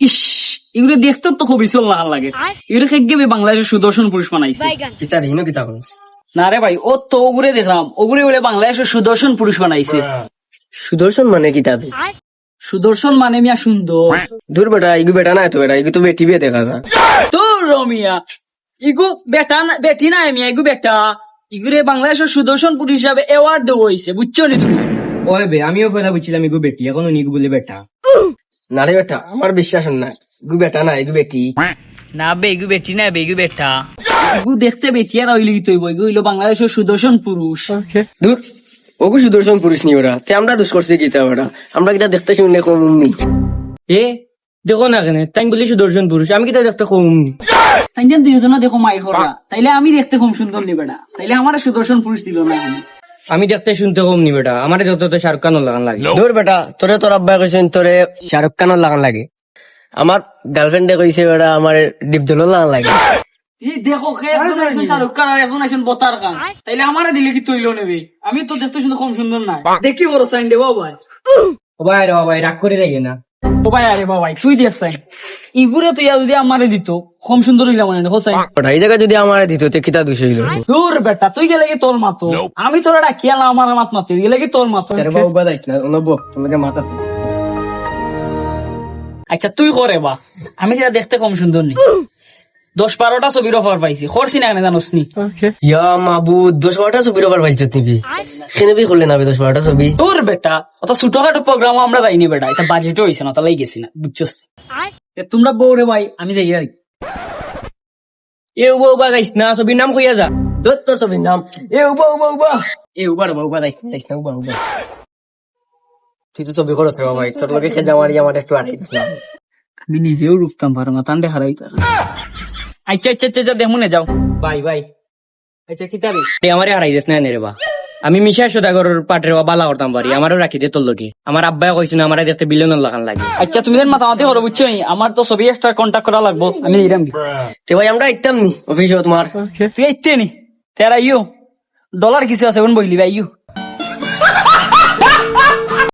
ইস, এগুলো দেখতে তো খুবই লাল লাগে। এগুলো খেয়ে বাংলাদেশের সুদর্শন পুরুষ বানাইছে। কিতা হিনো কিতা কোন না রে ভাই, ও তো ওগুলো দেখলাম, ওগুলো বলে বাংলাদেশের সুদর্শন পুরুষ বানাইছে। সুদর্শন মানে কিতা সুদর্শন মানে মিয়া সুন্দর। দূর বেটা ইগু বেটা না তো বেটা ইগু তো বেটি বিয়ে দেখা যায় তো রমিয়া, ইগু বেটা না, বেটি না মিয়া, ইগু বেটা। ইগুরে বাংলাদেশের সুদর্শন পুরুষ হিসাবে অ্যাওয়ার্ড দেওয়া হয়েছে, বুঝছো নি তুমি? ওই বে আমিও পয়লা বুঝছিলাম ইগু বেটি, এখনো নিগু বলে বেটা। না রে বেটা আমার বিশ্বাস না ইগু বেটা না ইগু বেটি না বে, ইগু বেটি না বে, ইগু বেটা। ইগু দেখতে বেটি আর হইলে কি তৈব, ইগু হইলো বাংলাদেশের সুদর্শন পুরুষ। দূর ওগু সুদর্শন পুরুষ নি ওরা তে আমরা দোষ করছি কিতা ওরা আমরা কিতা দেখতে শুনে কম উম্মি এ দেখো না কেন তাই বলি সুদর্শন পুরুষ, আমি কিতা দেখতে কম। তাই যেন দুইজনে দেখো মায়ের হরা, তাইলে আমি দেখতে খুব সুন্দর নি বেটা, তাইলে আমার সুদর্শন পুরুষ দিল না এখানে। আমি দেখতে শুনতে কম নি বেটা, আমার যত তো শাহরুখ খান লাগান লাগে। দূর বেটা তোরে তোর আব্বা কইছেন তোরে শাহরুখ খানের লাগান লাগে, আমার গার্লফ্রেন্ডে কইছে বেটা আমার ডিপজলের লাগান লাগে। এই দেখো, একজন আছেন শাহরুখ খান আর একজন আছেন বতার খান, তাইলে আমারে দিলে কি তৈল নেবে? আমি তো দেখতে শুনতে কম সুন্দর না, দেখি বড় সাইন দেবো ভাই। ও ভাই রে ভাই রাগ করে রেগে না। ও ভাই, আরে বাবাই তুই দেখ সাইন, ইগুরে তুই যদি আমারে দিত কম সুন্দর হইলা মানে হোসাইন। ওটা এই জায়গায় যদি আমার দিত তে কিতা দোষ হইল তোর বেটা তুই গেলে কি তোর মাতো, আমি তোর ডাকিয়া না আমার মাত মাতি গেলে কি তোর মাতো। আরে বাবু বাদাইস না নব তোমাকে মাথা আছে আচ্ছা তুই করে বা, আমি যেটা দেখতে কম সুন্দর নি, 10-12টা ছবির অফার পাইছি, করছি না কেন জানোস নি? ইয়া মাবুদ 10-12টা ছবির ওপর পাইছত নিবি খেনবি করলে না 10-12টা ছবি তোর বেটা অত ছোটখাটো প্রোগ্রাম আমরা যাইনি বেটা, এটা বাজেটও হয়েছে না, তাই গেছি না, বুঝছস? তোমরা বউরে ভাই, আমি যাই আর এ উবা উবা গাইস না, ছবির নাম কইয়া যা। তোর তোর ছবির নাম এ উবা উবা উবা এ উবা উবা উবা দাইস না উবা উবা তুই তো ছবি করছ রে ভাই তোর লগে খেজা মারি আমার একটু আড়াই দিছিলাম আমি নিজেও রুখতাম পারো না, তান্ডে হারাই তার। আচ্ছা আচ্ছা আচ্ছা দেখো না যাও ভাই ভাই আচ্ছা কি তারি এ আমারে হারাই যাস না রে বা, আমি মিশা সদাগরের পাটের বালা করতাম পারি, আমারও রাখি দে তোর লগে। আমার আব্বাই কইছিল আমারে দেখতে বিলিয়নের লাগান লাগে। আচ্ছা তুমি মাতামাতি করো, বুঝছো? আমার তো ছবি একটা কন্ট্যাক্ট করা লাগবো, আমি দিলাম। তে ভাই আমরা আইতাম নি অফিসে তোমার তুই আইতে নি তেরা ইউ ডলার কিছু আছে বইলি ভাই ইউ